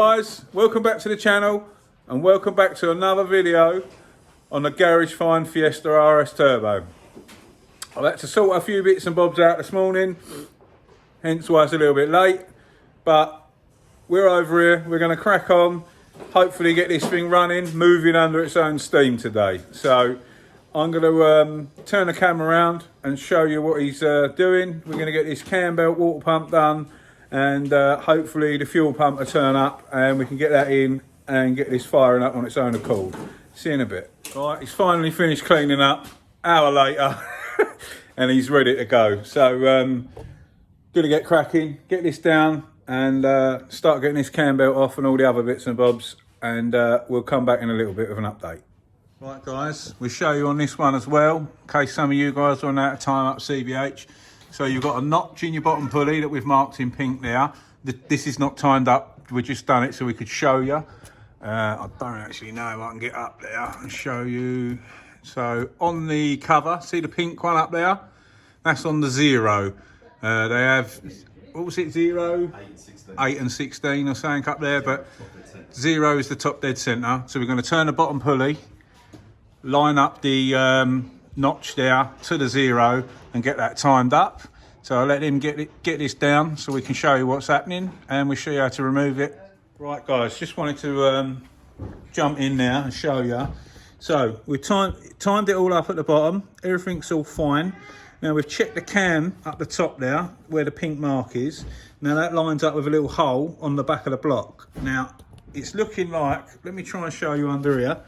Guys, welcome back to the channel and welcome back to another video on the Garage Find Fiesta RS Turbo. I've had to sort a few bits and bobs out this morning, hence why it's a little bit late, but we're over here, we're going to crack on, hopefully get this thing running, moving under its own steam today. So I'm going to turn the camera around and show you what he's doing. We're going to get this cam belt water pump done, and hopefully the fuel pump will turn up and we can get that in and get this firing up on its own accord. See you in a bit. All right, he's finally finished cleaning up, hour later, and he's ready to go. So gonna get cracking, get this down and start getting this cam belt off and all the other bits and bobs, and we'll come back in a little bit of an update. Right guys, we'll show you on this one as well, in case some of you guys run out of time up CBH. So you've got a notch in your bottom pulley that we've marked in pink there. This is not timed up, we've just done it so we could show you. I don't actually know if I can get up there and show you. So on the cover, see the pink one up there? That's on the 0. They have, what was it, 0? 8 and 16 or something up there, but 0 is the top dead centre. So we're going to turn the bottom pulley, line up the notch there to the 0 and get that timed up. So I'll let him get this down so we can show you what's happening and we'll show you how to remove it. Right guys, just wanted to jump in there and show you. So we timed it all up at the bottom, everything's all fine. Now we've checked the cam up the top there where the pink mark is. Now that lines up with a little hole on the back of the block. Now it's looking like, let me try and show you under here.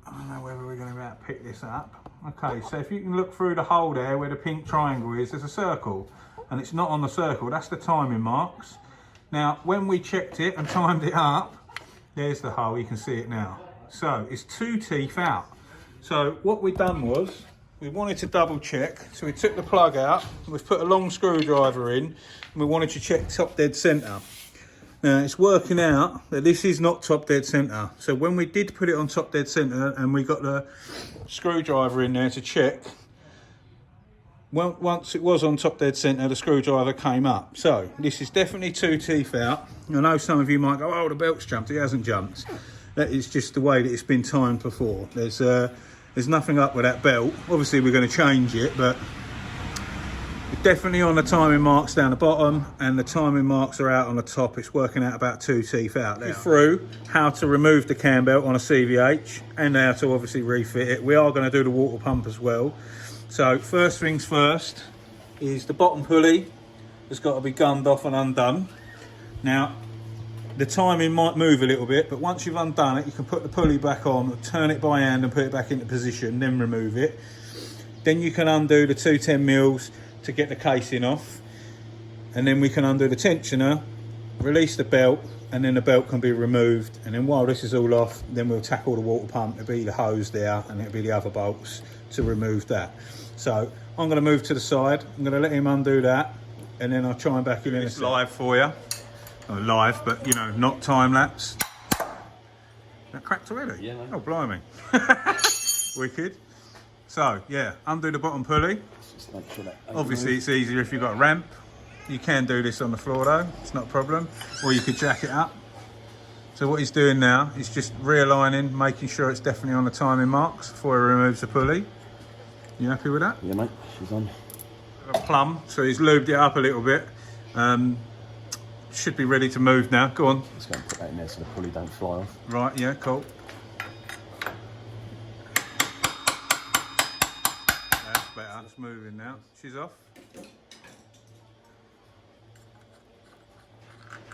I don't know whether we're going to be able to pick this up. Okay, so if you can look through the hole there where the pink triangle is, there's a circle, and it's not on the circle, that's the timing marks. Now, when we checked it and timed it up, there's the hole, you can see it now. So, it's 2 teeth out. So, what we done was, we wanted to double check, so we took the plug out, we've put a long screwdriver in, and we wanted to check top dead centre. Now it's working out that this is not top dead centre. So when we did put it on top dead centre and we got the screwdriver in there to check, well, once it was on top dead centre, the screwdriver came up. So this is definitely 2 teeth out. I know some of you might go, oh, the belt's jumped. It hasn't jumped. That is just the way that it's been timed before. There's nothing up with that belt. Obviously we're going to change it, but definitely on the timing marks down the bottom, and the timing marks are out on the top. It's working out about 2 teeth out there. Through how to remove the cam belt on a CVH and how to obviously refit it. We are going to do the water pump as well. So first things first is the bottom pulley has got to be gunned off and undone. Now the timing might move a little bit, but once you've undone it, you can put the pulley back on, turn it by hand and put it back into position, then remove it. Then you can undo the 210mm to get the casing off, and then we can undo the tensioner, release the belt, and then the belt can be removed. And then while this is all off, then we'll tackle the water pump. It'll be the hose there and it'll be the other bolts to remove that. So I'm going to move to the side, I'm going to let him undo that, and then I'll try and back in this live for you. Not live, but you know, not time lapse. That cracked already? Yeah, no. Oh blimey. Wicked. So yeah, undo the bottom pulley. Just make sure that obviously it's easier if you've got a ramp. You can do this on the floor though, it's not a problem. Or you could jack it up. So what he's doing now is just realigning, making sure it's definitely on the timing marks before he removes the pulley. You happy with that? Yeah mate, she's on. A plumb, so he's lubed it up a little bit. Should be ready to move now, go on. Just going to put that in there so the pulley don't fly off. Right, yeah, cool. Better. It's moving now. She's off.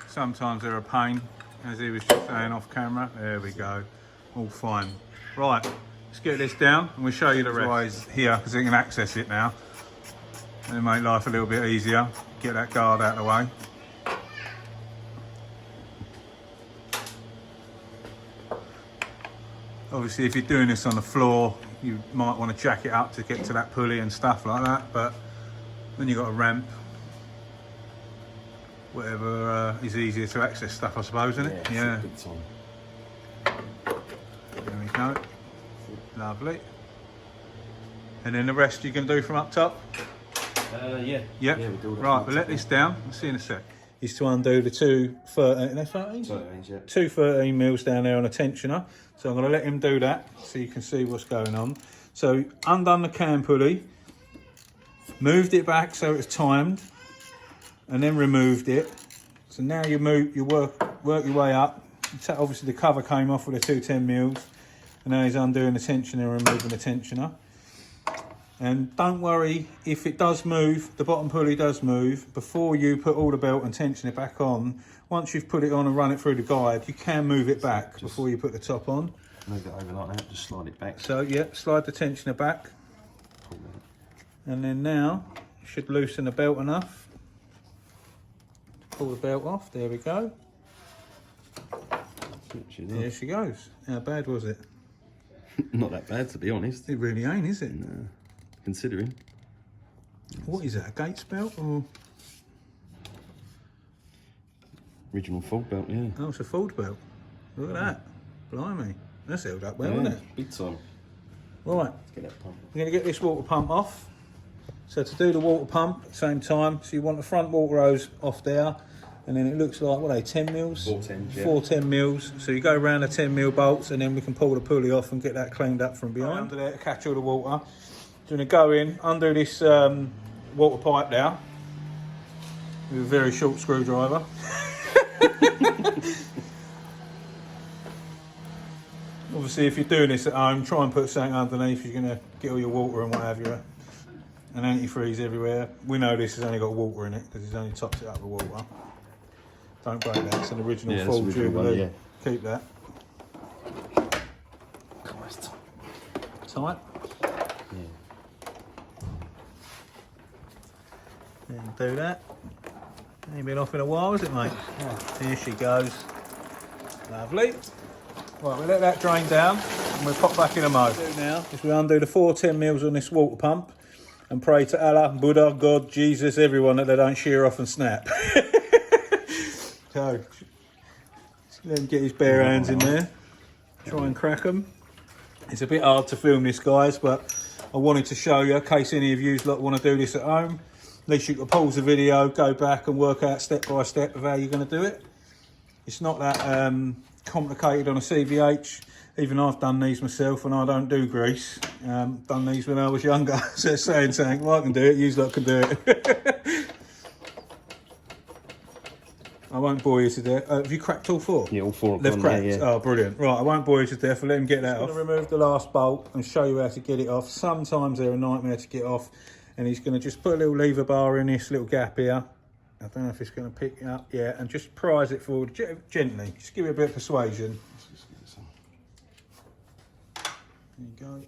Sometimes they're a pain, as he was just saying off camera. There we go. All fine. Right, let's get this down and we'll show you the rest. Here, because you can access it now. It'll make life a little bit easier. Get that guard out of the way. Obviously, if you're doing this on the floor, you might want to jack it up to get to that pulley and stuff like that, but then you've got a ramp, whatever is easier to access stuff, I suppose, isn't it? Yeah. Big time. There we go. Lovely. And then the rest you can do from up top? Yeah. Yep. Yeah, we'll do right, we'll let this down. We'll see you in a sec. is to undo the two 13, 13s, yeah. two 13 mils down there on a tensioner. So I'm going to let him do that so you can see what's going on. So undone the cam pulley, moved it back so it's timed, and then removed it. So now you work your way up. Obviously the cover came off with the 210 mils, and now he's undoing the tensioner and removing the tensioner. And don't worry if it does move, the bottom pulley does move, before you put all the belt and tensioner back on. Once you've put it on and run it through the guide, you can move it back before you put the top on. Move it over like that, just slide it back. So yeah, slide the tensioner back. And then now, you should loosen the belt enough to pull the belt off. There we go. There she goes. How bad was it? Not that bad, to be honest. It really ain't, is it? No, considering. What is that, a Gates belt or? Original Ford belt, yeah. Oh, it's a Ford belt. Look at that. Blimey. That's held up well, Yeah, isn't it? big time. Right. Let's get that pump. We're going to get this water pump off. So to do the water pump at the same time, so you want the front water hose off there, and then it looks like, what are they, 10 mils? 410, yeah. 410 mils. So you go around the 10 mil bolts, and then we can pull the pulley off and get that cleaned up from behind. Under there to catch all the water. So you're going to go in, undo this water pipe there with a very short screwdriver. Obviously, if you're doing this at home, try and put something underneath. You're going to get all your water and what have you. And antifreeze everywhere. We know this has only got water in it because it's only topped it up with water. Don't break that. It's an original full Jubilee. Yeah. Keep that. Tight. Yeah. And do that. Ain't been off in a while, has it, mate? Here she goes. Lovely. Right, we'll let that drain down and we'll pop back in a mo. What we do now is we undo the 410 mils on this water pump and pray to Allah, Buddha, God, Jesus, everyone that they don't shear off and snap. So, let him get his bare hands in there. Try and crack them. It's a bit hard to film this, guys, but I wanted to show you in case any of you lot want to do this at home. At least you can pause the video, go back and work out step by step of how you're going to do it. It's not that complicated on a CVH. Even I've done these myself and I don't do grease. Done these when I was younger. So it's saying something, well, I can do it, you lot can do it. I won't bore you to death. Have you cracked all four? Yeah, all four. They've cracked? Yeah. Oh, brilliant. Right, I won't bore you to death. I'll let him get that off. I'm going to remove the last bolt and show you how to get it off. Sometimes they're a nightmare to get off. And he's going to just put a little lever bar in this little gap here. I don't know if it's going to pick it up. Yeah, and just prise it forward gently. Just give it a bit of persuasion. There you go.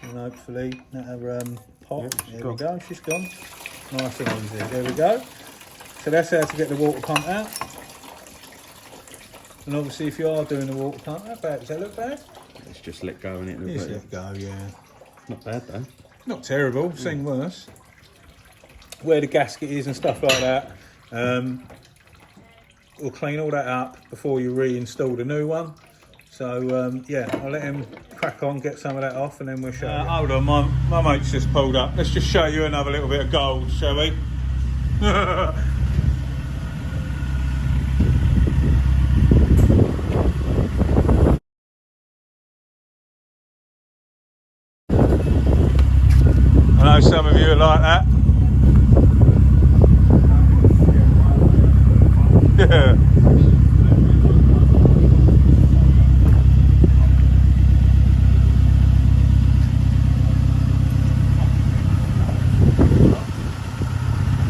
And hopefully that'll pop. Yep, there we go, she's gone. Nice and easy. There we go. So that's how to get the water pump out. And obviously if you are doing the water pump, how bad? Does that look bad? Let's just let go in it. Just let go, yeah. Not bad though. Not terrible, seen worse. Where the gasket is and stuff like that, we'll clean all that up before you reinstall the new one. So yeah, I'll let him crack on, get some of that off, and then we'll show you. Hold on, my mate's just pulled up. Let's just show you another little bit of gold, shall we? I know some of you are like that. Yeah.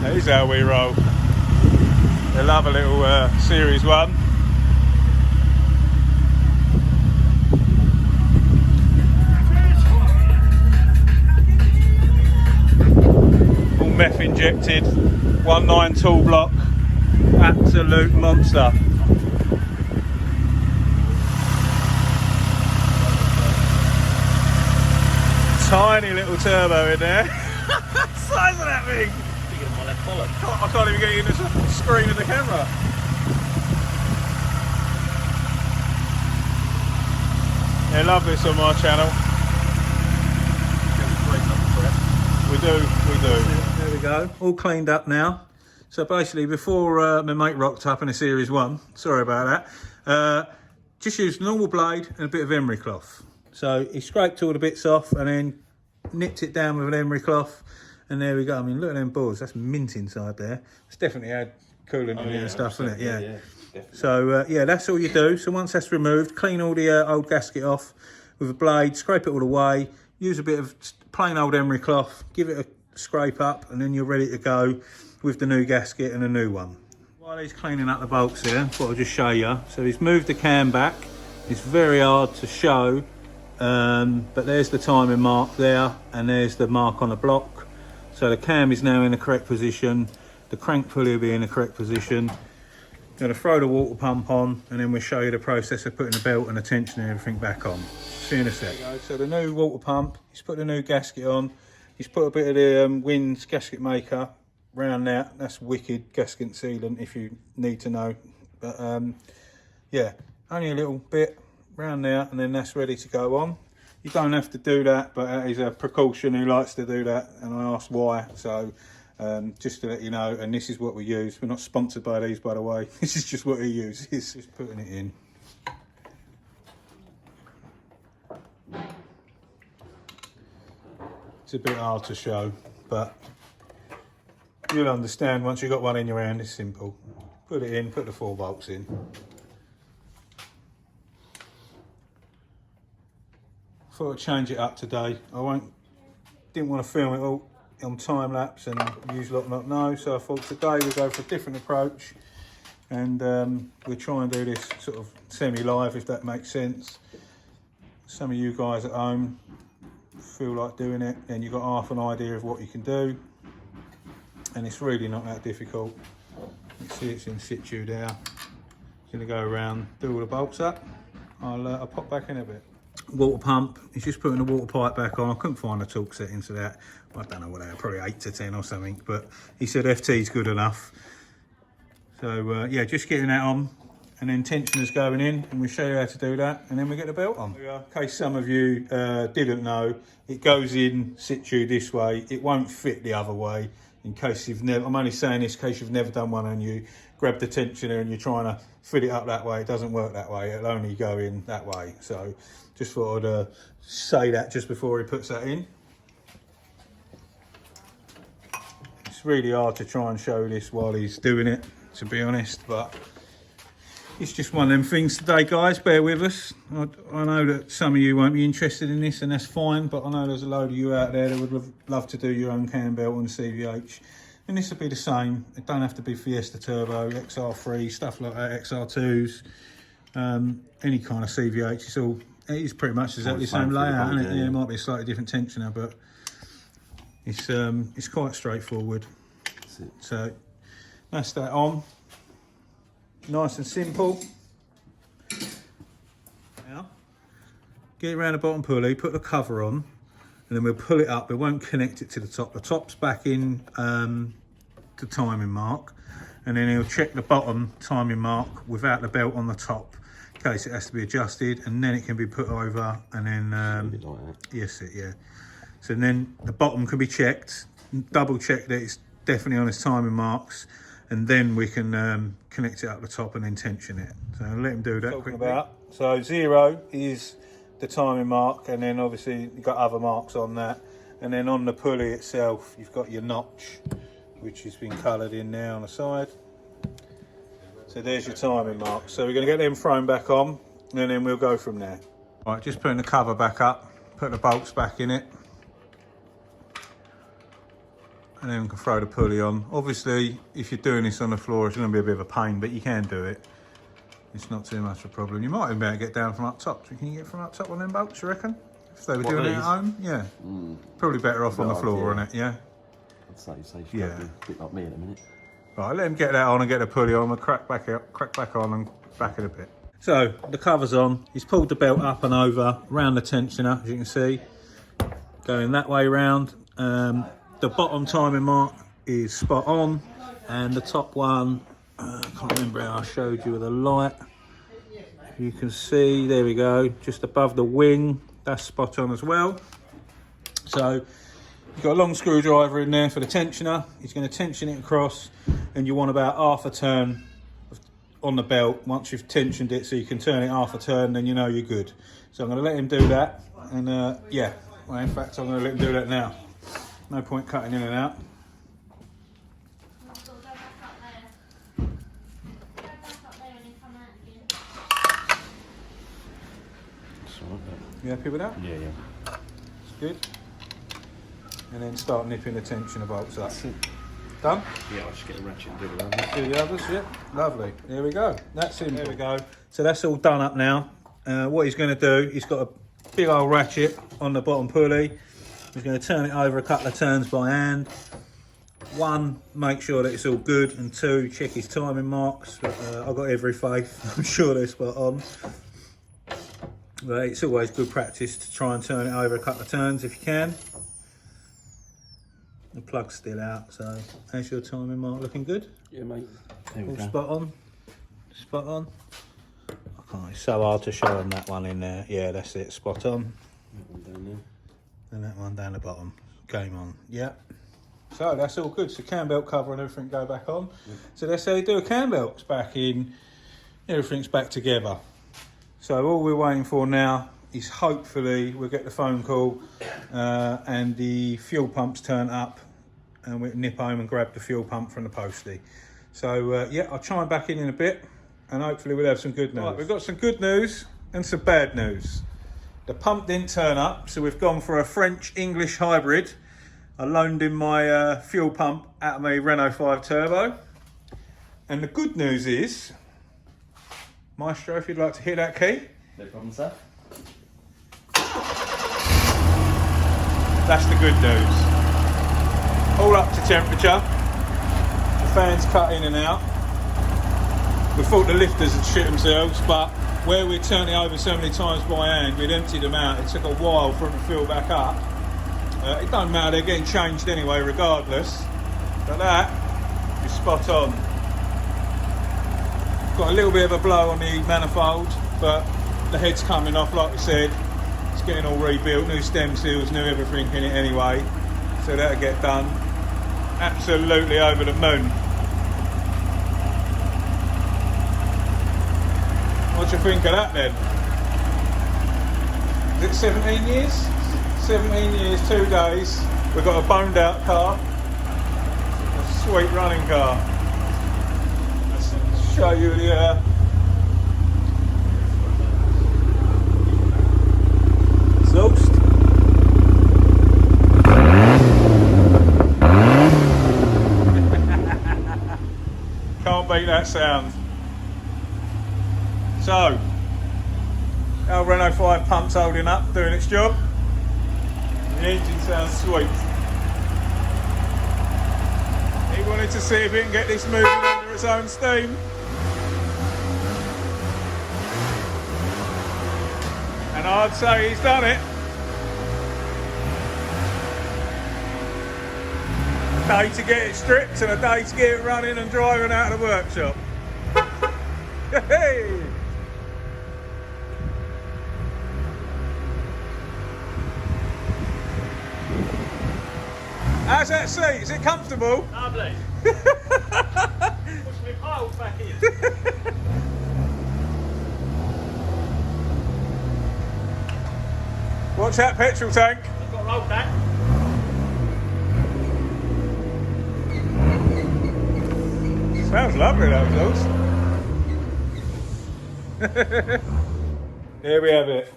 That is how we roll. They love a little Series 1. All meth injected, 1.9 tool block, absolute monster. Tiny little turbo in there. Size of that thing. I can't even get it in the screen of the camera. They love this on my channel. We do. There we go. All cleaned up now. So basically, before my mate rocked up in a Series 1, sorry about that, just used a normal blade and a bit of emery cloth. So he scraped all the bits off and then nipped it down with an emery cloth. And there we go. I mean, look at them boards. That's mint inside there. It's definitely had coolant in it and stuff, isn't it? Yeah. Definitely. So, yeah, that's all you do. So once that's removed, clean all the old gasket off with a blade, scrape it all away, use a bit of plain old emery cloth, give it a scrape up, and then you're ready to go with the new gasket and a new one. While he's cleaning up the bolts here, I thought I'd just show you. So he's moved the cam back. It's very hard to show, but there's the timing mark there, and there's the mark on the block. So the cam is now in the correct position. The crank pulley will be in the correct position. Going to throw the water pump on, and then we'll show you the process of putting the belt and the tension and everything back on. See you in a sec. So the new water pump, he's put the new gasket on. He's put a bit of the Wins gasket maker around there. That's wicked gasket sealant if you need to know. But yeah, only a little bit around there, and then that's ready to go on. You don't have to do that, but that is a precaution who likes to do that, and I asked why. So just to let you know, and this is what we use. We're not sponsored by these, by the way. This is just what he uses. Just putting it in. It's a bit hard to show, but you'll understand once you've got one in your hand. It's simple. Put it in, put the 4 bolts in. Thought I'd change it up today. Didn't want to film it all on time lapse and use lot not know, so I thought today we'll go for a different approach, and we'll try and do this sort of semi-live, if that makes sense. Some of you guys at home feel like doing it, then you've got half an idea of what you can do, and it's really not that difficult. You can see it's in situ there. It's going to go around, do all the bolts up. I'll pop back in a bit. Water pump, he's just putting the water pipe back on. I couldn't find the torque setting to that. I don't know what they are, probably 8 to 10 or something, but he said FT's good enough. So yeah, just getting that on, and then tensioners going in, and we'll show you how to do that, and then we get the belt on. In case some of you didn't know, it goes in situ this way. It won't fit the other way. In case you've never, I'm only saying this in case you've never done one and you grab the tensioner and you're trying to fit it up that way. It doesn't work that way. It'll only go in that way. So just thought I'd say that just before he puts that in. It's really hard to try and show this while he's doing it, to be honest, but it's just one of them things today, guys. Bear with us. I know that some of you won't be interested in this, and that's fine, but I know there's a load of you out there that would love to do your own cam belt on the CVH. And this will be the same. It don't have to be Fiesta Turbo, XR3, stuff like that, XR2s, any kind of CVH. It is pretty much exactly the same layout, isn't it? Yeah, it might be a slightly different tensioner, but it's quite straightforward. That's it. So that's that on. Nice and simple. Now, get it around the bottom pulley, put the cover on, and then we'll pull it up. We won't connect it to the top. The top's back in the timing mark, and then he'll check the bottom timing mark without the belt on the top, in case it has to be adjusted, and then it can be put over, and then Like that. yes, yeah. So then the bottom can be checked, double check that it's definitely on its timing marks, and then we can connect it up the top and then tension it. So I'll let him do that quickly. So 0 is the timing mark, and then obviously you've got other marks on that, and then on the pulley itself you've got your notch, which has been coloured in there on the side. So there's your timing mark. So we're going to get them thrown back on, and then we'll go from there. Right, just putting the cover back up, put the bolts back in it, and then we can throw the pulley on. Obviously, if you're doing this on the floor, it's going to be a bit of a pain, but you can do it. It's not too much of a problem. You might even be able to get down from up top. So can you get from up top on them bolts, you reckon? If they were doing it at home? Yeah. Probably better off on the floor, isn't it? Yeah? I'd say you should a bit like me in a minute. Right, let him get that on and get the pulley on. We'll crack back on and back in a bit. So, the cover's on. He's pulled the belt up and over, around the tensioner, as you can see. Going that way round. The bottom timing mark is spot on, and the top one, I can't remember how I showed you with the light. You can see, there we go, just above the wing, that's spot on as well. So you've got a long screwdriver in there for the tensioner. He's going to tension it across, and you want about half a turn on the belt. Once you've tensioned it so you can turn it half a turn, then you know you're good. So I'm going to let him do that, and yeah, well, in fact I'm going to let him do that now. No point cutting in and out. You happy with that? Yeah, yeah. It's good. And then start nipping the tensioner bolts up. That's it. Done? Yeah, I'll just get a ratchet and do the others. Do the others, yeah. Lovely. There we go. That's him. There we go. So that's all done up now. What he's going to do, he's got a big old ratchet on the bottom pulley. He's going to turn it over a couple of turns by hand. One, make sure that it's all good, and two, check his timing marks. I've got every faith. I'm sure they're spot on. But it's always good practice to try and turn it over a couple of turns if you can. The plug's still out, so how's your timing mark looking good? Yeah, mate. There we All go. spot on. Spot on. Okay, it's so hard to show them that one in there. Yeah, that's it, spot on. That one down there. And that one down the bottom. Game on. Yeah. So that's all good. So cam belt cover and everything go back on. Yep. So that's how you do a cam belt. It's back in. Everything's back together. So all we're waiting for now is hopefully we'll get the phone call and the fuel pump's turn up, and we'll nip home and grab the fuel pump from the postie. So yeah, I'll chime back in a bit, and hopefully we'll have some good news. Right, we've got some good news and some bad news. The pump didn't turn up, so we've gone for a French-English hybrid. I loaned him my fuel pump out of my Renault 5 Turbo. And the good news is, Maestro, if you'd like to hear that key. No problem, sir. That's the good news. All up to temperature. The fans cut in and out. We thought the lifters had shit themselves, but where we'd turned it over so many times by hand, we'd emptied them out. It took a while for them to fill back up. It don't matter, they're getting changed anyway regardless. But that is spot on. Got a little bit of a blow on the manifold, but the head's coming off like we said. It's getting all rebuilt, new stem seals, new everything in it anyway. So that'll get done. Absolutely over the moon. What do you think of that then? Is it 17 years? 17 years, 2 days. We've got a boned out car. A sweet running car. Let's show you the exhaust. Can't beat that sound. So, our Renault 5 pump's holding up, doing its job. The engine sounds sweet. He wanted to see if he can get this moving under its own steam. And I'd say he's done it. A day to get it stripped and a day to get it running and driving out of the workshop. Hey! How's that seat? Is it comfortable? Lovely. Push me piles back in. Watch that petrol tank. I've got roll back. Smells lovely, that exhaust. There we have it.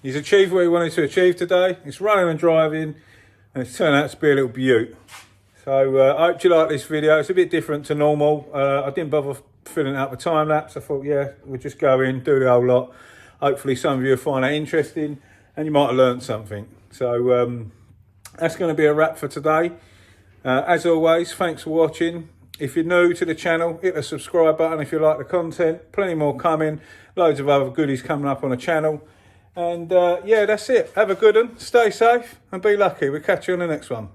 He's achieved what he wanted to achieve today. It's running and driving, and it's turned out to be a little beaut. So I hope you like this video. It's a bit different to normal. I didn't bother filling it up with time lapse. I thought, yeah, we'll just go in, do the whole lot. Hopefully some of you will find that interesting, and you might have learned something. So that's going to be a wrap for today. As always, thanks for watching. If you're new to the channel, hit the subscribe button if you like the content. Plenty more coming. Loads of other goodies coming up on the channel. And yeah, that's it. Have a good one. Stay safe and be lucky. We'll catch you on the next one.